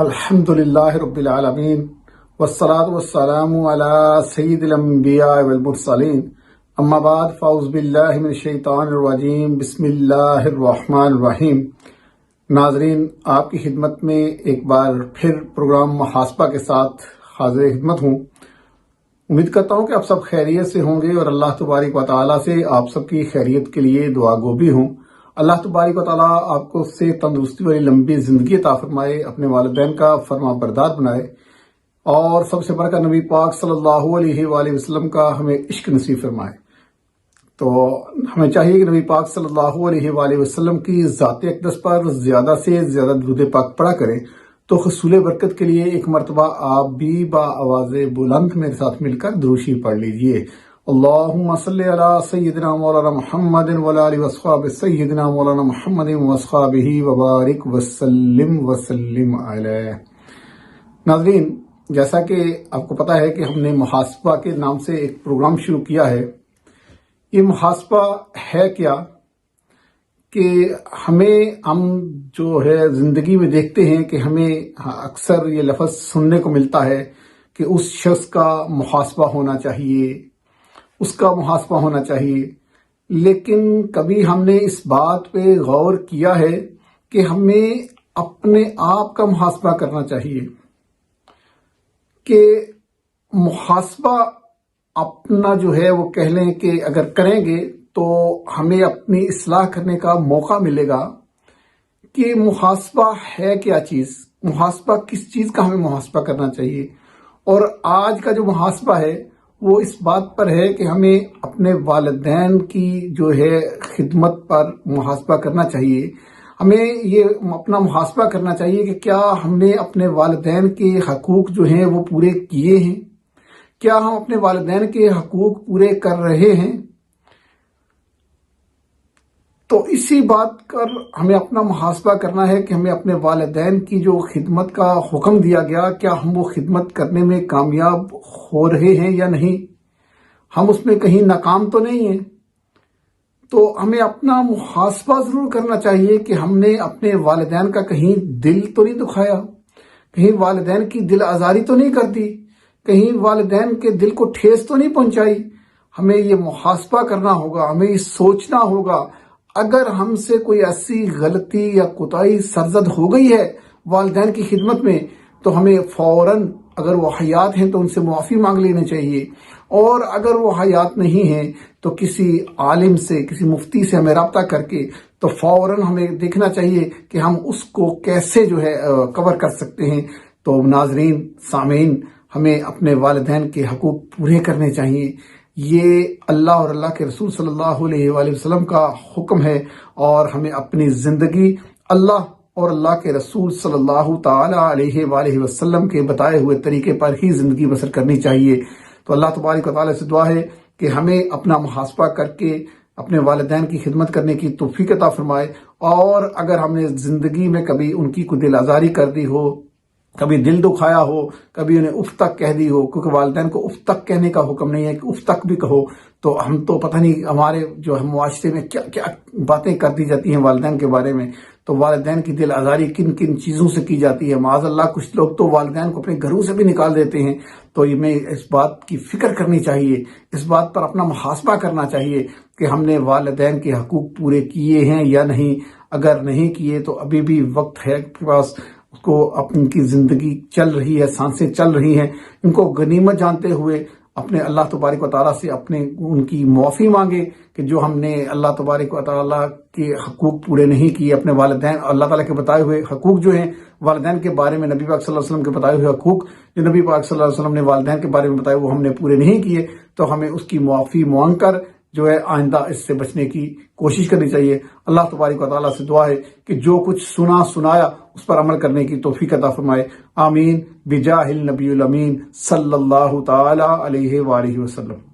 الحمدللہ رب العالمین والصلاة والسلام علی سید الانبیاء والمرسلین اما بعد فاعوذ باللہ من الشیطان الرجیم بسم اللہ الرحمن الرحیم۔ ناظرین، آپ کی خدمت میں ایک بار پھر پروگرام محاسبہ کے ساتھ حاضر خدمت ہوں۔ امید کرتا ہوں کہ آپ سب خیریت سے ہوں گے اور اللہ تبارک و تعالیٰ سے آپ سب کی خیریت کے لیے دعا گو بھی ہوں۔ اللہ تبارک و تعالیٰ آپ کو سے تندرستی والی لمبی زندگی عطا فرمائے، اپنے والدین کا فرما بردار بنائے، اور سب سے بڑھ کر نبی پاک صلی اللہ علیہ وآلہ وسلم کا ہمیں عشق نصیب فرمائے۔ تو ہمیں چاہیے کہ نبی پاک صلی اللہ علیہ وآلہ وسلم کی ذات اقدس پر زیادہ سے زیادہ درود پاک پڑھا کریں۔ تو حصول برکت کے لیے ایک مرتبہ آپ بھی با آواز بلند میرے ساتھ مل کر دروشی پڑھ لیجئے۔ اللہم صلی علی سیدنا مولانا محمد وعلی آلہ واصحابہ سیدنا مولانا محمد واصحابہ وبارک وسلم علیہ۔ ناظرین، جیسا کہ آپ کو پتا ہے کہ ہم نے محاسبہ کے نام سے ایک پروگرام شروع کیا ہے۔ یہ محاسبہ ہے کیا کہ ہم جو ہے زندگی میں دیکھتے ہیں کہ ہمیں اکثر یہ لفظ سننے کو ملتا ہے کہ اس شخص کا محاسبہ ہونا چاہیے، اس کا محاسبہ ہونا چاہیے، لیکن کبھی ہم نے اس بات پہ غور کیا ہے کہ ہمیں اپنے آپ کا محاسبہ کرنا چاہیے کہ محاسبہ اپنا جو ہے وہ کہہ لیں کہ اگر کریں گے تو ہمیں اپنی اصلاح کرنے کا موقع ملے گا کہ محاسبہ ہے کیا چیز، محاسبہ کس چیز کا ہمیں محاسبہ کرنا چاہیے۔ اور آج کا جو محاسبہ ہے وہ اس بات پر ہے کہ ہمیں اپنے والدین کی جو ہے خدمت پر محاسبہ کرنا چاہیے۔ ہمیں یہ اپنا محاسبہ کرنا چاہیے کہ کیا ہم نے اپنے والدین کے حقوق جو ہیں وہ پورے کیے ہیں، کیا ہم اپنے والدین کے حقوق پورے کر رہے ہیں۔ تو اسی بات پر ہمیں اپنا محاسبہ کرنا ہے کہ ہمیں اپنے والدین کی جو خدمت کا حکم دیا گیا، کیا ہم وہ خدمت کرنے میں کامیاب ہو رہے ہیں یا نہیں، ہم اس میں کہیں ناکام تو نہیں ہیں۔ تو ہمیں اپنا محاسبہ ضرور کرنا چاہیے کہ ہم نے اپنے والدین کا کہیں دل تو نہیں دکھایا، کہیں والدین کی دل آزاری تو نہیں کر دی، کہیں والدین کے دل کو ٹھیس تو نہیں پہنچائی۔ ہمیں یہ محاسبہ کرنا ہوگا، ہمیں یہ سوچنا ہوگا اگر ہم سے کوئی ایسی غلطی یا کوتاہی سرزد ہو گئی ہے والدین کی خدمت میں تو ہمیں فوراً اگر وہ حیات ہیں تو ان سے معافی مانگ لینی چاہیے، اور اگر وہ حیات نہیں ہیں تو کسی عالم سے، کسی مفتی سے ہمیں رابطہ کر کے تو فوراً ہمیں دیکھنا چاہیے کہ ہم اس کو کیسے جو ہے کور کر سکتے ہیں۔ تو ناظرین، سامعین، ہمیں اپنے والدین کے حقوق پورے کرنے چاہیے۔ یہ اللہ اور اللہ کے رسول صلی اللہ علیہ وآلہ وسلم کا حکم ہے، اور ہمیں اپنی زندگی اللہ اور اللہ کے رسول صلی اللہ تعالی علیہ وآلہ وسلم کے بتائے ہوئے طریقے پر ہی زندگی بسر کرنی چاہیے۔ تو اللہ تبارک و تعالیٰ سے دعا ہے کہ ہمیں اپنا محاسبہ کر کے اپنے والدین کی خدمت کرنے کی توفیق عطا فرمائے، اور اگر ہم نے زندگی میں کبھی ان کی کوئی دل آزاری کر دی ہو، کبھی دل دکھایا ہو، کبھی انہیں اف تک کہہ دی ہو، کیونکہ والدین کو اف تک کہنے کا حکم نہیں ہے کہ اف تک بھی کہو، تو ہم تو پتہ نہیں ہمارے جو ہے معاشرے میں کیا کیا باتیں کر دی جاتی ہیں والدین کے بارے میں۔ تو والدین کی دل آزاری کن کن چیزوں سے کی جاتی ہے، معاذ اللہ کچھ لوگ تو والدین کو اپنے گھروں سے بھی نکال دیتے ہیں۔ تو ہمیں اس بات کی فکر کرنی چاہیے، اس بات پر اپنا محاسبہ کرنا چاہیے کہ ہم نے والدین کے حقوق پورے کیے ہیں یا نہیں۔ اگر نہیں کیے تو ابھی بھی وقت ہے کہ پاس اس کو اپنی کی زندگی چل رہی ہے، سانسیں چل رہی ہیں، ان کو غنیمت جانتے ہوئے اپنے اللہ تبارک و تعالیٰ سے ان کی معافی مانگے کہ جو ہم نے اللہ تبارک و تعالیٰ کے حقوق پورے نہیں کیے، اپنے والدین اللہ تعالیٰ کے بتائے ہوئے حقوق جو ہیں والدین کے بارے میں، نبی پاک صلی اللہ علیہ وسلم کے بتائے ہوئے حقوق جو نبی پاک صلی اللہ علیہ وسلم نے والدین کے بارے میں بتائے وہ ہم نے پورے نہیں کیے، تو ہمیں اس کی معافی مانگ کر جو ہے آئندہ اس سے بچنے کی کوشش کرنی چاہیے۔ اللہ تبارک و تعالیٰ سے دعا ہے کہ جو کچھ سنایا اس پر عمل کرنے کی توفیق عطا فرمائے۔ آمین بجاہ النبی الامین صلی اللہ تعالی علیہ وآلہ وسلم۔